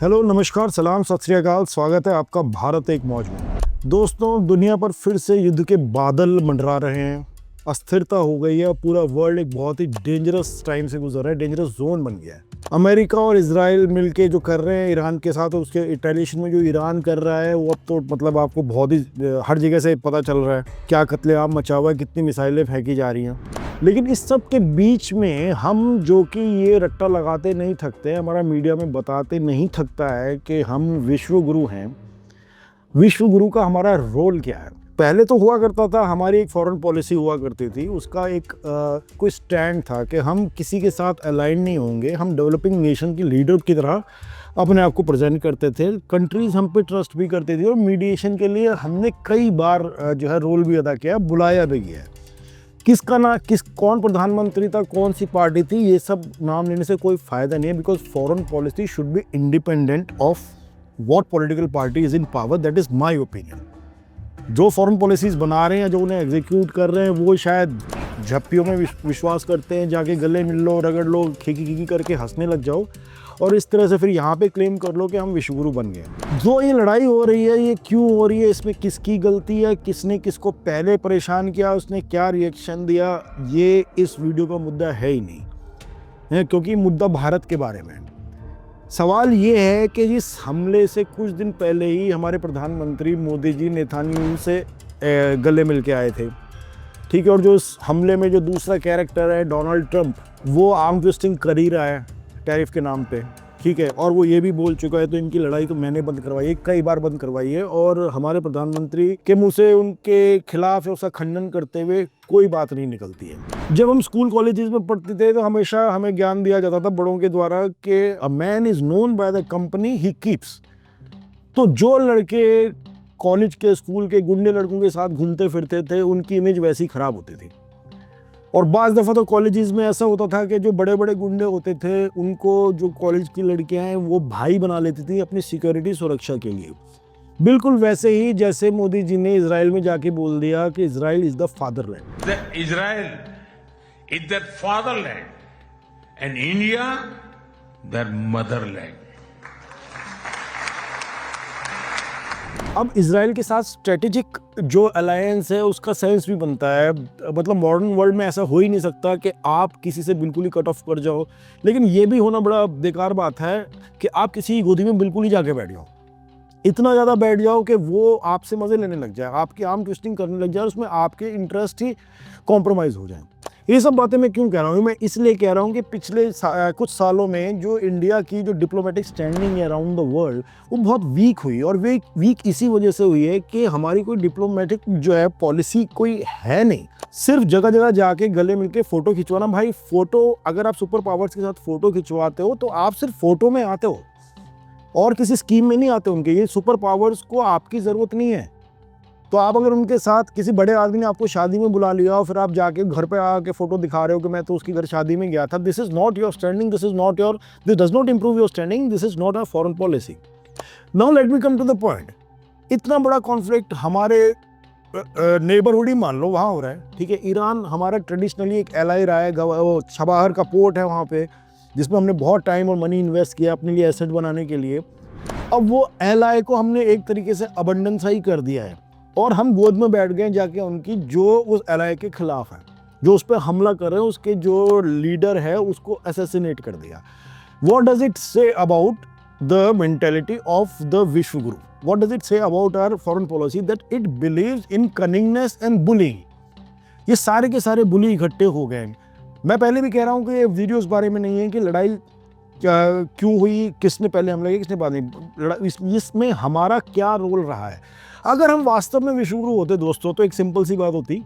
Hello, नमस्कार, सलाम, सत श्री अकाल। स्वागत है आपका भारत एक मौज में। दोस्तों, दुनिया पर फिर से युद्ध के बादल मंडरा रहे हैं। अस्थिरता हो गई है। पूरा वर्ल्ड एक बहुत ही डेंजरस टाइम से गुजर रहा है, डेंजरस जोन बन गया है। अमेरिका और इजराइल मिलके जो कर रहे हैं ईरान के साथ, उसके रिटेलिएशन में जो ईरान कर रहा है वो अब तो मतलब आपको बहुत ही हर जगह से पता चल रहा है क्या कत्लेआम मचा हुआ है, कितनी मिसाइलें फेंकी जा रही हैं। लेकिन इस सब के बीच में हम जो कि ये रट्टा लगाते नहीं थकते, हमारा मीडिया में बताते नहीं थकता है कि हम विश्व गुरु हैं। विश्व गुरु का हमारा रोल क्या है? पहले तो हुआ करता था, हमारी एक फॉरेन पॉलिसी हुआ करती थी, उसका एक कोई स्टैंड था कि हम किसी के साथ अलाइन नहीं होंगे। हम डेवलपिंग नेशन की लीडर की तरह अपने आप को प्रेजेंट करते थे। कंट्रीज हम पे ट्रस्ट भी करती थी और मीडिएशन के लिए हमने कई बार जो है रोल भी अदा किया, बुलाया भी गया। कौन प्रधानमंत्री था, कौन सी पार्टी थी, ये सब नाम लेने से कोई फायदा नहीं है, because foreign policy should be independent of what political party is in power. That is my opinion. जो फॉरेन पॉलिसीज बना रहे हैं, जो उन्हें एग्जीक्यूट कर रहे हैं, वो शायद झप्पियों में विश्वास करते हैं, जाके गले मिल लो, रगड़ लो, खीखी खीखी करके हंसने लग जाओ और इस तरह से फिर यहाँ पे क्लेम कर लो कि हम विश्वगुरु बन गए। जो ये लड़ाई हो रही है, ये क्यों हो रही है, इसमें किसकी गलती है, किसने किसको पहले परेशान किया, उसने क्या रिएक्शन दिया, ये इस वीडियो का मुद्दा है ही नहीं है, क्योंकि मुद्दा भारत के बारे में है। सवाल ये है कि इस हमले से कुछ दिन पहले ही हमारे प्रधानमंत्री मोदी जी नेतान्याहू से गले मिल के आए थे, ठीक है। और जो इस हमले में जो दूसरा कैरेक्टर है डोनाल्ड ट्रंप, वो आर्म ट्विस्टिंग कर ही रहा है टैरिफ के नाम पे, ठीक है। और वो ये भी बोल चुका है, तो इनकी लड़ाई तो मैंने बंद करवाई है, कई बार बंद करवाई है, और हमारे प्रधानमंत्री के मुंह से उनके खिलाफ उसका खंडन करते हुए कोई बात नहीं निकलती है। जब हम स्कूल कॉलेजेस में पढ़ते थे तो हमेशा हमें ज्ञान दिया जाता था बड़ों के द्वारा कि a man is known by the company he keeps. तो जो लड़के कॉलेज के स्कूल के गुंडे लड़कों के साथ घूमते फिरते थे, उनकी इमेज वैसी खराब होती थी। और बाज़ दफ़ा तो कॉलेजेस में ऐसा होता था कि जो बड़े बड़े गुंडे होते थे, उनको जो कॉलेज की लड़कियां हैं वो भाई बना लेती थी अपनी सिक्योरिटी सुरक्षा के लिए। बिल्कुल वैसे ही जैसे मोदी जी ने इजराइल में जाके बोल दिया कि Israel is the fatherland. Israel is their fatherland and India their motherland. अब इजराइल के साथ स्ट्रेटेजिक जो अलायंस है उसका सेंस भी बनता है। मतलब मॉडर्न वर्ल्ड में ऐसा हो ही नहीं सकता कि आप किसी से बिल्कुल ही कट ऑफ कर जाओ, लेकिन ये भी होना बड़ा बेकार बात है कि आप किसी की गोदी में बिल्कुल ही जाके बैठ जाओ, इतना ज़्यादा बैठ जाओ कि वो आपसे मज़े लेने लग जाए, आपकी आर्म ट्विस्टिंग करने लग जाए, उसमें आपके इंटरेस्ट ही कॉम्प्रोमाइज़ हो जाए। ये सब बातें मैं क्यों कह रहा हूँ? मैं इसलिए कह रहा हूँ कि पिछले कुछ सालों में जो इंडिया की जो डिप्लोमेटिक स्टैंडिंग है अराउंड द वर्ल्ड, वो बहुत वीक हुई। और वीक इसी वजह से हुई है कि हमारी कोई डिप्लोमेटिक जो है पॉलिसी कोई है नहीं। सिर्फ जगह जगह जाके गले मिलके फ़ोटो खिंचवाना। भाई फ़ोटो, अगर आप सुपर पावर्स के साथ फ़ोटो खिंचवाते हो तो आप सिर्फ फ़ोटो में आते हो और किसी स्कीम में नहीं आते उनके। ये सुपर पावर्स को आपकी ज़रूरत नहीं है। तो आप अगर उनके साथ, किसी बड़े आदमी ने आपको शादी में बुला लिया और फिर आप जाके घर पे आके फोटो दिखा रहे हो कि मैं तो उसकी घर शादी में गया था, this is not your standing, this does not improve your standing, this is not a foreign policy. Now let me come to the point. इतना बड़ा कॉन्फ्लिक्ट हमारे नेबरहुड ही मान लो वहाँ हो रहा है, ठीक है। ईरान हमारा ट्रेडिशनली एक एलाई रहा है। वो छबाहर का पोर्ट है वहाँ पे, जिसमें हमने बहुत टाइम और मनी इन्वेस्ट किया अपने लिए एसेट बनाने के लिए। अब वो एलाई को हमने एक तरीके से अबंडेंस ही कर दिया है और हम गोद में बैठ गए जाके उनकी, जो उस एलाई के खिलाफ है, जो उस पर हमला कर रहे हैं, उसके जो लीडर है उसको असैसिनेट कर दिया। What does it say about the mentality of the vishwa guru? What does it say about our foreign policy? That it believes in cunningness and bullying. ये सारे के सारे बुली इकट्ठे हो गए। मैं पहले भी कह रहा हूँ कि ये वीडियो इस बारे में नहीं है कि लड़ाई क्यों हुई, किसने पहले हमला किया, किसने बाद में, इसमें हमारा क्या रोल रहा है। अगर हम वास्तव में विश्वगुरु होते दोस्तों, तो एक सिंपल सी बात होती,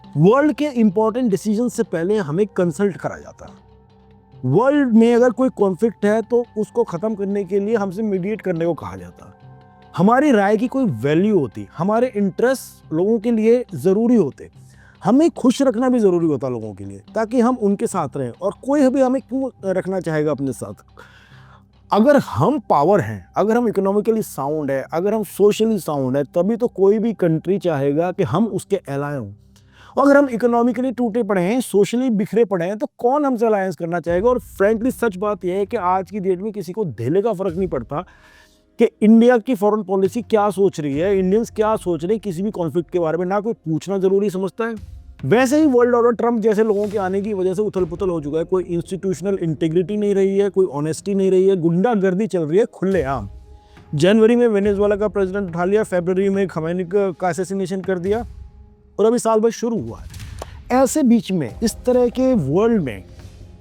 वर्ल्ड के इंपॉर्टेंट डिसीजन से पहले हमें कंसल्ट करा जाता। वर्ल्ड में अगर कोई कॉन्फ्लिक्ट है तो उसको खत्म करने के लिए हमसे मीडिएट करने को कहा जाता। हमारी राय की कोई वैल्यू होती, हमारे इंटरेस्ट लोगों के लिए ज़रूरी होते, हमें खुश रखना भी ज़रूरी होता लोगों के लिए, ताकि हम उनके साथ रहें। और कोई भी हमें क्यों रखना चाहेगा अपने साथ? अगर हम पावर हैं, अगर हम इकोनॉमिकली साउंड है, अगर हम सोशली साउंड है, तभी तो कोई भी कंट्री चाहेगा कि हम उसके एलाय हों। और अगर हम इकोनॉमिकली टूटे पड़े हैं, सोशली बिखरे पड़े हैं, तो कौन हमसे अलायंस करना चाहेगा। और फ्रेंकली सच बात यह है कि आज की डेट में किसी को धेले का फर्क नहीं पड़ता कि इंडिया की फॉरेन पॉलिसी क्या सोच रही है, इंडियंस क्या सोच रहे हैं किसी भी कॉन्फ्लिक्ट के बारे में, ना कोई पूछना जरूरी समझता है। वैसे ही वर्ल्ड ऑर्डर ट्रम्प जैसे लोगों के आने की वजह से उथल पुथल हो चुका है। कोई इंस्टीट्यूशनल इंटीग्रिटी नहीं रही है, कोई ऑनेस्टी नहीं रही है, गुंडागर्दी चल रही है खुलेआम। जनवरी में वेनेजुएला का प्रेसिडेंट उठा लिया, फरवरी में खमैनी का असैसिनेशन कर दिया, और अभी साल भर शुरू हुआ है। ऐसे बीच में इस तरह के वर्ल्ड में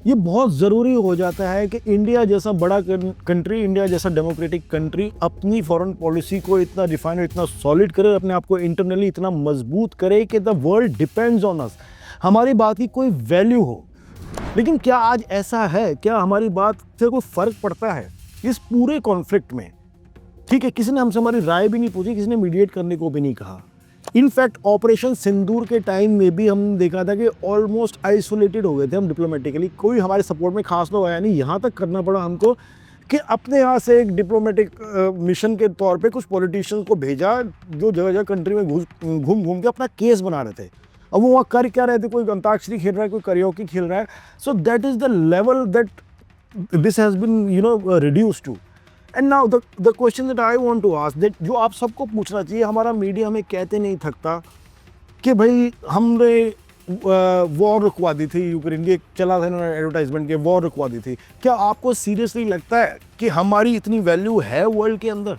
ये बहुत ज़रूरी हो जाता है कि इंडिया जैसा बड़ा कंट्री, इंडिया जैसा डेमोक्रेटिक कंट्री अपनी फॉरेन पॉलिसी को इतना रिफाइन और इतना सॉलिड करे, अपने आप को इंटरनली इतना मजबूत करे कि the world depends on us, हमारी बात की कोई वैल्यू हो। लेकिन क्या आज ऐसा है? क्या हमारी बात से कोई फ़र्क पड़ता है इस पूरे कॉन्फ्लिक्ट में? ठीक है, किसी ने हमसे हमारी राय भी नहीं पूछी, किसी ने मीडिएट करने को भी नहीं कहा। इनफैक्ट ऑपरेशन सिंदूर के टाइम में भी हम देखा था कि ऑलमोस्ट आइसोलेटेड हो गए थे हम डिप्लोमेटिकली, कोई हमारे सपोर्ट में खास लोग आया नहीं। यहाँ तक करना पड़ा हमको कि अपने यहाँ से एक डिप्लोमेटिक मिशन के तौर पे कुछ पॉलिटिशियंस को भेजा जो जगह जगह कंट्री में घूम घूम के अपना केस बना रहे थे। अब वो वहाँ कर क्या रहे थे? कोई अंताक्षरी खेल रहा है, कोई करियोकी खेल रहा है। So that is the level that this has been reduced to. And now the question that I want to ask, that जो आप सबको पूछना चाहिए, हमारा मीडिया हमें कहते नहीं थकता कि भाई हमने वॉर रुकवा दी थी यूक्रेन की, चला था इन्होंने एडवर्टाइजमेंट के, वॉर रुकवा दी थी। क्या आपको सीरियसली लगता है कि हमारी इतनी वैल्यू है वर्ल्ड के अंदर?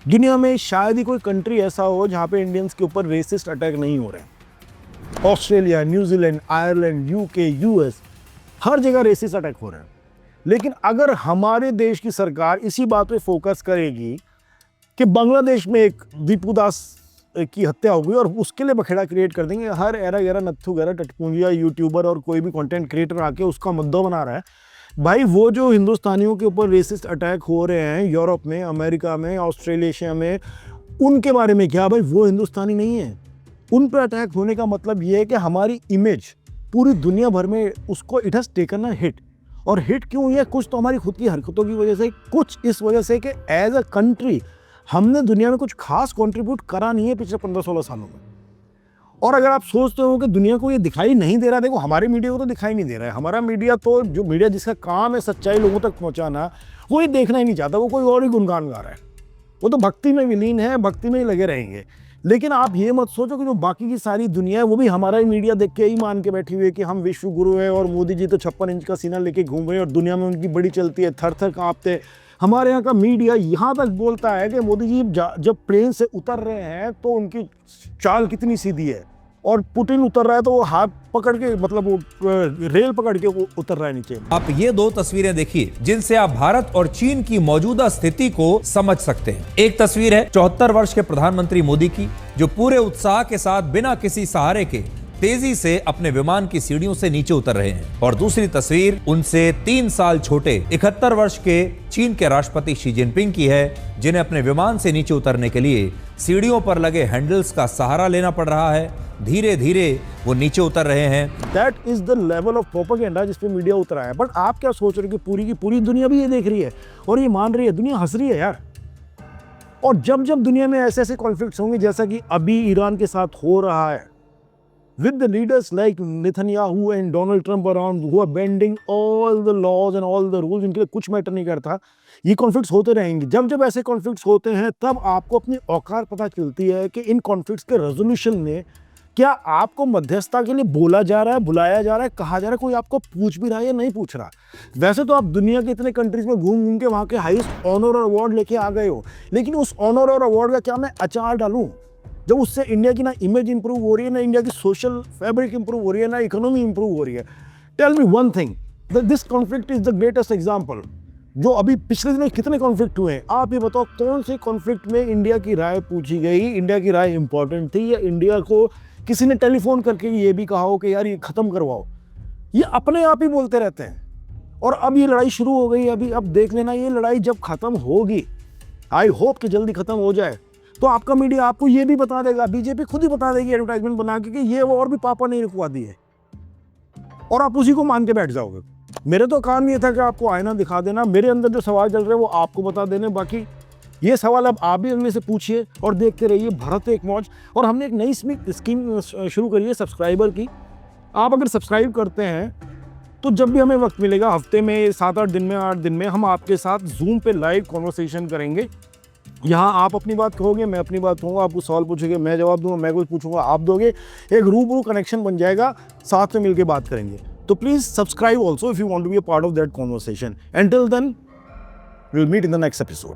दुनिया में शायद ही कोई कंट्री ऐसा हो जहाँ पे इंडियंस के ऊपर रेसिस्ट अटैक नहीं हो रहे हैं। Australia, New Zealand, Ireland, UK, US, हर जगह रेसिस्ट अटैक हो रहे हैं। लेकिन अगर हमारे देश की सरकार इसी बात पे फोकस करेगी कि बांग्लादेश में एक दीपू दास की हत्या हो गई और उसके लिए बखेड़ा क्रिएट कर देंगे, हर एरा गैरा नत्थू गैरा टटपूंजिया यूट्यूबर और कोई भी कंटेंट क्रिएटर आके उसका मुद्दा बना रहा है। भाई वो जो हिंदुस्तानियों के ऊपर रेसिस्ट अटैक हो रहे हैं यूरोप में, अमेरिका में, ऑस्ट्रेलिया में, उनके बारे में क्या? भाई वो हिंदुस्तानी नहीं है। उन पर अटैक होने का मतलब ये है कि हमारी इमेज पूरी दुनिया भर में उसको it has taken a hit. और हिट क्यों हुई है? कुछ तो हमारी खुद की हरकतों की वजह से, कुछ इस वजह से कि एज अ कंट्री हमने दुनिया में कुछ खास कंट्रीब्यूट करा नहीं है पिछले 15-16 सालों में। और अगर आप सोचते हो कि दुनिया को ये दिखाई नहीं दे रहा, देखो हमारे मीडिया को तो दिखाई नहीं दे रहा है। हमारा मीडिया तो, जो मीडिया जिसका काम है सच्चाई लोगों तक पहुंचाना, वो ये देखना ही नहीं चाहता, वो कोई और ही गुणगान गा रहा है। वो तो भक्ति में विलीन है, भक्ति में ही लगे रहेंगे। लेकिन आप ये मत सोचो कि जो बाकी की सारी दुनिया है वो भी हमारा ही मीडिया देख के ही मान के बैठी हुई है कि हम विश्व गुरु हैं और मोदी जी तो 56 इंच का सीना लेके घूम रहे हैं और दुनिया में उनकी बड़ी चलती है, थर थर कांपते। हमारे यहाँ का मीडिया यहाँ तक बोलता है कि मोदी जी जब प्लेन से उतर रहे हैं तो उनकी चाल कितनी सीधी है, और पुतिन उतर रहा है तो वो हाथ पकड़ के, मतलब वो रेल पकड़ के वो उतर रहा है नीचे। आप ये दो तस्वीरें देखिए जिनसे आप भारत और चीन की मौजूदा स्थिति को समझ सकते हैं। एक तस्वीर है 74 वर्ष के प्रधानमंत्री मोदी की, जो पूरे उत्साह के साथ बिना किसी सहारे के तेजी से अपने विमान की सीढ़ियों से नीचे उतर रहे हैं। और दूसरी तस्वीर उनसे 3 साल छोटे 71 वर्ष के चीन के राष्ट्रपति शी जिनपिंग की है, जिन्हें अपने विमान से नीचे उतरने के लिए सीढ़ियों पर लगे हैंडल्स का सहारा लेना पड़ रहा है। धीरे धीरे वो नीचे उतर रहे हैं। That is the level of propaganda जिस पे मीडिया उतरा है। बट आप क्या सोच रहे हो कि पूरी की पूरी दुनिया भी ये देख रही है और ये मान रही है? दुनिया हंस रही है यार। और जब जब दुनिया में ऐसे ऐसे कॉन्फ्लिक्ट्स होंगे जैसा कि अभी ईरान के साथ हो रहा है, with the leaders like Netanyahu and Donald Trump around who are bending all the laws and all the rules, इनके लिए कुछ मैटर नहीं करता, ये कॉन्फ्लिक्ट्स होते रहेंगे। जब जब ऐसे कॉन्फ्लिक्ट्स होते हैं तब आपको अपनी औकात पता चलती है कि इन कॉन्फ्लिक्ट्स के रेजोल्यूशन में क्या आपको मध्यस्थता के लिए बोला जा रहा है, बुलाया जा रहा है, कहा जा रहा है, कोई आपको पूछ भी रहा है या नहीं पूछ रहा। वैसे तो आप दुनिया के इतने कंट्रीज में घूम घूम के वहाँ के हाईएस्ट ऑनर और अवार्ड लेके आ गए हो, लेकिन उस ऑनर और अवार्ड का क्या मैं अचार डालूं जब उससे इंडिया की ना इमेज इंप्रूव हो रही है, ना इंडिया की सोशल फैब्रिक इंप्रूव हो रही है, ना इकोनॉमी इंप्रूव हो रही है। Tell me one thing, this conflict is the greatest example. जो अभी पिछले दिनों कितने कॉन्फ्लिक्ट हुए हैं, आप ये बताओ कौन से कॉन्फ्लिक्ट में इंडिया की राय पूछी गई, इंडिया की राय इंपॉर्टेंट थी, या इंडिया को किसी ने टेलीफोन करके ये भी कहा हो कि यार ये खत्म करवाओ। ये अपने आप ही बोलते रहते हैं। और अब ये लड़ाई शुरू हो गई, अभी अब देख लेना, ये लड़ाई जब खत्म होगी, आई होप कि जल्दी खत्म हो जाए, तो आपका मीडिया आपको ये भी बता देगा, बीजेपी खुद ही बता देगी एडवर्टाइजमेंट बना के कि ये वो और भी पापा नहीं रुकवा दिए, और आप उसी को मान के बैठ जाओगे। मेरे तो काम ये था कि आपको आईना दिखा देना, मेरे अंदर जो सवाल चल रहे हैं वो आपको बता देने, बाकी ये सवाल अब आप भी उनमें से पूछिए और देखते रहिए भारत एक मौज। और हमने एक नई स्कीम शुरू करी है सब्सक्राइबर की। आप अगर सब्सक्राइब करते हैं तो जब भी हमें वक्त मिलेगा, हफ्ते में 7-8 दिन में, 8 दिन में, हम आपके साथ जूम पे लाइव कॉन्वर्सेशन करेंगे। यहाँ आप अपनी बात कहोगे, मैं अपनी बात कहूँगा, आपको सवाल पूछेंगे, मैं जवाब दूंगा, मैं कुछ पूछूंगा, आप दोगे। एक रूबरू कनेक्शन बन जाएगा, साथ में मिलकर बात करेंगे। तो please subscribe also if you want to be a part of that conversation. Until then, we'll meet in the next episode.